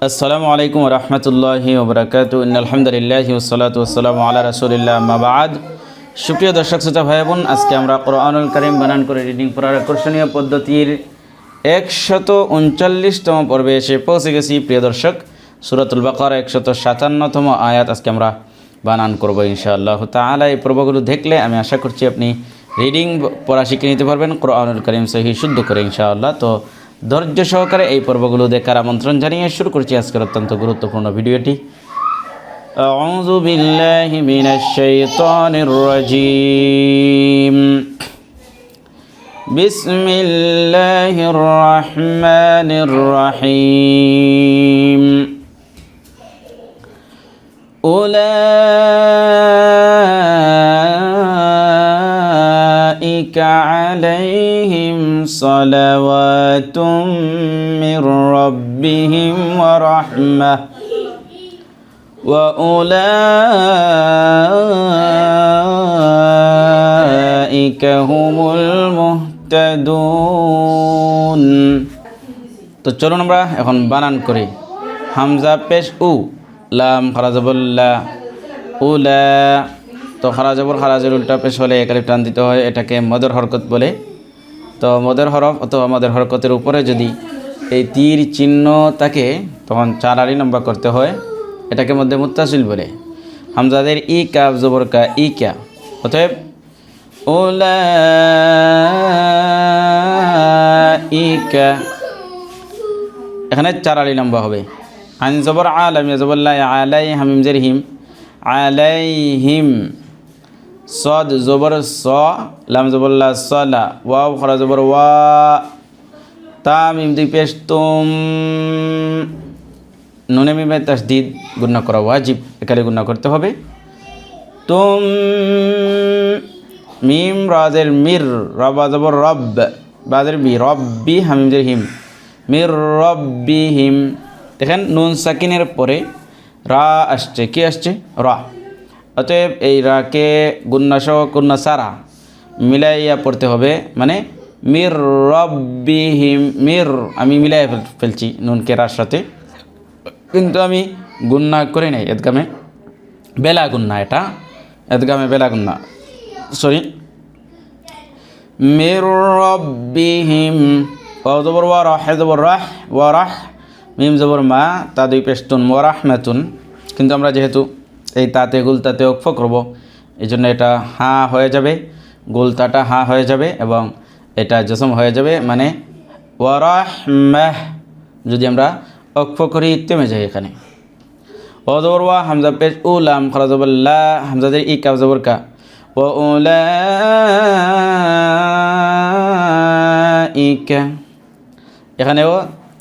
আসসালামু আলাইকুম রহমতুল্লাহি ওবরাকাতু আলহামদুলিল্লাহি ওয়াসসালাতু ওয়াসসালামু আলা রাসূলিল্লাহ আম্মা বা'দ। সুপ্রিয় দর্শক শ্রোতা ভাই বোন, আজকে আমরা কোরআনুল কারীম বানান করে রিডিং পড়ার আকর্ষণীয় পদ্ধতির 139তম পর্বে এসে পৌঁছে গেছি। প্রিয় দর্শক, সূরাতুল বাকারা 157তম আয়াত আজকে আমরা বানান করব ইনশাআল্লাহ তাআলা। এই পর্বগুলো দেখলে আমি আশা করছি আপনি রিডিং পড়া শিখে নিতে পারবেন কোরআনুল কারীম সহিহ শুদ্ধ করে ইনশাআল্লাহ। তো ধৈর্য সহকারে এই পর্বগুলো দেখার আমন্ত্রণ জানিয়ে শুরু করছি আজকের অত্যন্ত গুরুত্বপূর্ণ ভিডিওটি। আউযু বিল্লাহি মিনাশ শাইতানির রাজীম। বিসমিল্লাহির রহমানির রহিম। উলাইকা আলাইহিম সালাওয়াতুম মির রাব্বিহিম ওয়া রাহমাহ ওয়া উলাইকা হুমুল মুহতাদুন। তো চলুন আমরা এখন বানান করি। হামজা পেশ উ, লাম খারাজাবুল্লাহ, উলা। তো খারাজাবুর খারাজের উল্টা পেশ হলে একালিফ টান দিতে হয়, এটাকে মদের হরকত বলে। তো মদের হরফ অথবা মদের হরকতের উপরে যদি এই তীর চিহ্ন থাকে তখন 4 আলি লম্বা করতে হয়, এটাকে মধ্যে মুত্তাসিল বলে। হামজাদের ই কাফ জবর কা, ই কা। অতএব উলাইকা, এখানে 4 আলি লম্বা হবে। আইন জবর আলাম জবরল্লাহ, আলাই হামিম জের হিম, আলাইহিম। সদ জবর স, লাম জবরল্লাহ সলা, ওয়াও খরা জবর ওয়া, তাম মিম দুই পেশ তুম, নুনে মিমে তাসদীদ গুণা করা ওয়াজিব, একালে গুণা করতে হবে। তুম মিম রাজের মির, রবা জবর রব, বাজের বি, রব্বি হামিম জের হিম, মির রব্বিহিম। দেখেন নুন সাকিনের পরে রা আসছে, কি আসছে? রা। অতএব এই রাকে গুন্না সহ গুন্না সারা মিলাইয়া পড়তে হবে, মানে মির রব্বিহিম। মির আমি মিলাই ফেলছি নুনকে রার সাথে, কিন্তু আমি গুন্না করে নাই, এদগামে বেলা গুন্না, এটা এদগামে বেলা গুন্না, সরি। মির রব্বিহিম, ওয়া জবর ওয়া, রাহ জবর রাহ, ওয়া রাহ, মিম জবর মা, তা দুই পেশতুন, ওয়া রাহমাতুন। কিন্তু আমরা যেহেতু এই তাতে গুলতাতে ওকফ করব, এই জন্য এটা হা হয়ে যাবে, গুলতাটা হা হয়ে যাবে এবং এটা জসম হয়ে যাবে, মানে ওয়া রাহমাহ। যদি আমরা ওকফ করি থেমে যাই এখানে। ওয়া জবর ওয়া, হামজা পেশ উ, লাম খারা জবর লা, হামজাদের ই কাফ জবর কা, ওয়া উলাইকা। এখানেও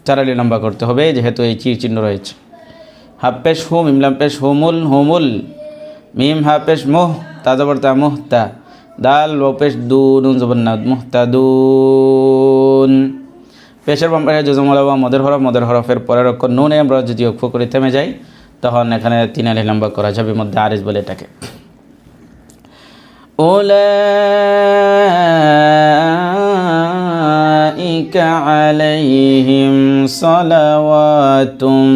4 আলি লম্বা করতে হবে যেহেতু এই চির চিহ্ন রয়েছে। হা পেশ হুম, ইমলাম পেশ হুমুল, হুমুল। মিম হা পেশ মুহ, তা জবর তা, মুহতা। দাল ও পেশ দু, নুন জবর না, মুহতাদুন। পেশের বাম পাশে জজম ওয়া মদের হরফ, মদের হরফের পরের অক্ষর নুনে আমরা যদি ওকফ করে থেমে যাই তখন এখানে 3 আলি লম্বা করা যাবে, মধ্যে আরিজ বলে এটাকে। উলাইকা আলাইহিম সালাওয়াতুম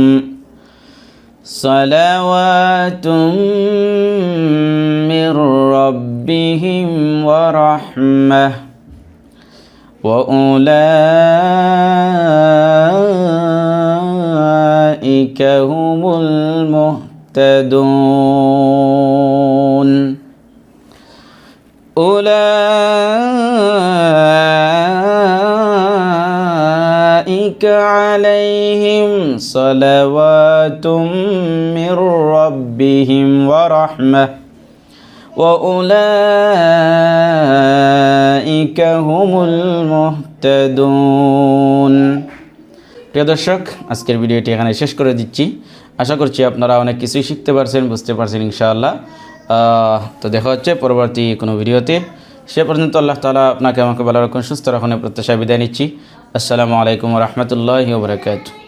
মির রাব্বিহিম ওয়া রাহমাহ ওয়া উলাইকা হুমুল মুহতাদুন। উলাইকা আলাইহিম সালাওয়াতুম মির রাব্বিহিম ওয়া রাহমাহ ওয়া উলাইকা হুমুল মুহতাদুন। প্রিয় দর্শক, আজকের ভিডিওটি এখানে শেষ করে দিচ্ছি। আশা করছি আপনারা অনেক কিছুই শিখতে পারছেন, বুঝতে পারছেন ইনশাআল্লাহ। তো দেখা হচ্ছে পরবর্তী কোনো ভিডিওতে। সে পর্যন্ত আল্লাহ তাআলা আপনাকে আমাকে ভালো রাখুন, সুস্থ রাখুন, প্রত্যাশায় বিদায় নিচ্ছি। আসসালামু আলাইকুম ওয়া রাহমাতুল্লাহি ওয়া বারাকাতুহু।